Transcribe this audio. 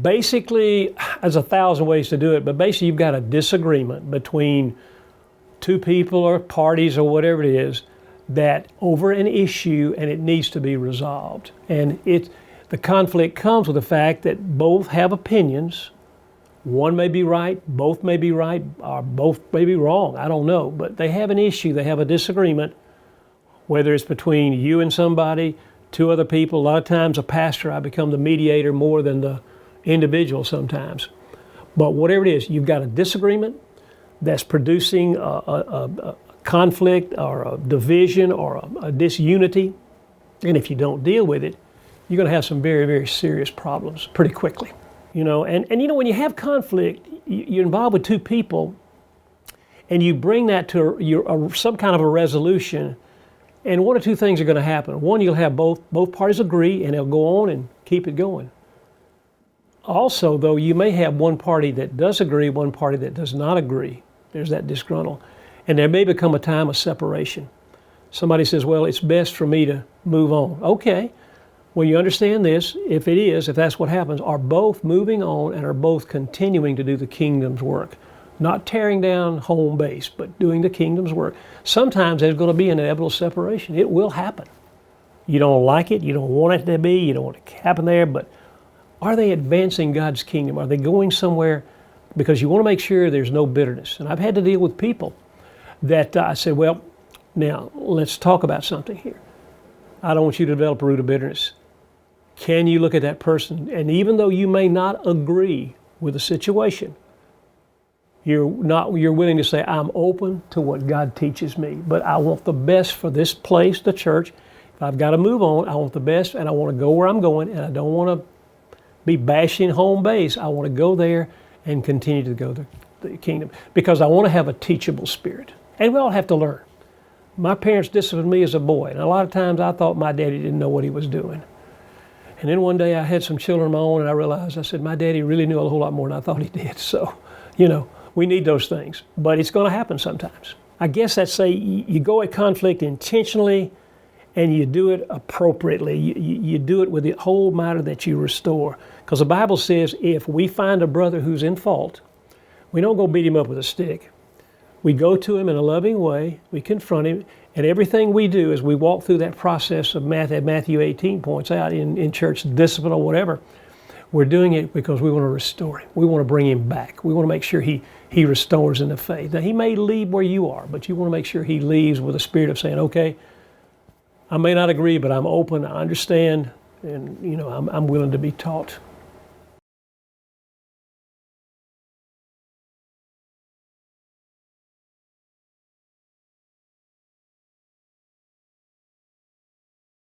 Basically, there's 1,000 ways to do it, but basically you've got a disagreement between two people or parties or whatever it is that over an issue, and it needs to be resolved. And the conflict comes with the fact that both have opinions. One may be right, both may be right, or both may be wrong. I don't know, but they have an issue, they have a disagreement, whether it's between you and somebody, two other people. A lot of times a pastor, I become the mediator more than the individual sometimes. But whatever it is, you've got a disagreement that's producing a conflict or a division or a disunity. And if you don't deal with it, you're going to have some very, very serious problems pretty quickly. You know, and you know, when you have conflict, you're involved with two people and you bring that to some kind of a resolution, and one or two things are going to happen. One, you'll have both parties agree and they'll go on and keep it going. Also, though, you may have one party that does agree, one party that does not agree. There's that disgruntled. And there may become a time of separation. Somebody says, well, it's best for me to move on. Okay, well, you understand this. If that's what happens, are both moving on and are both continuing to do the kingdom's work. Not tearing down home base, but doing the kingdom's work. Sometimes there's going to be an inevitable separation. It will happen. You don't like it, you don't want it to be, you don't want it to happen there, but are they advancing God's kingdom? Are they going somewhere? Because you want to make sure there's no bitterness. And I've had to deal with people that I said, well, now let's talk about something here. I don't want you to develop a root of bitterness. Can you look at that person? And even though you may not agree with the situation, you're willing to say, I'm open to what God teaches me, but I want the best for this place, the church. If I've got to move on, I want the best, and I want to go where I'm going, and I don't want to be bashing home base. I want to go there and continue to go to the kingdom because I want to have a teachable spirit. And we all have to learn. My parents disciplined me as a boy, and a lot of times I thought my daddy didn't know what he was doing. And then one day I had some children of my own, and I realized, I said, my daddy really knew a whole lot more than I thought he did. So, you know, we need those things, but it's going to happen sometimes. I guess that's say you go at conflict intentionally and you do it appropriately. You do it with the whole matter that you restore. Because the Bible says if we find a brother who's in fault, we don't go beat him up with a stick. We go to him in a loving way, we confront him, and everything we do as we walk through that process of Matthew 18 points out in church discipline or whatever, we're doing it because we want to restore him. We want to bring him back. We want to make sure he restores in the faith. Now, he may leave where you are, but you want to make sure he leaves with a spirit of saying, okay, I may not agree, but I'm open, I understand, and you know, I'm willing to be taught.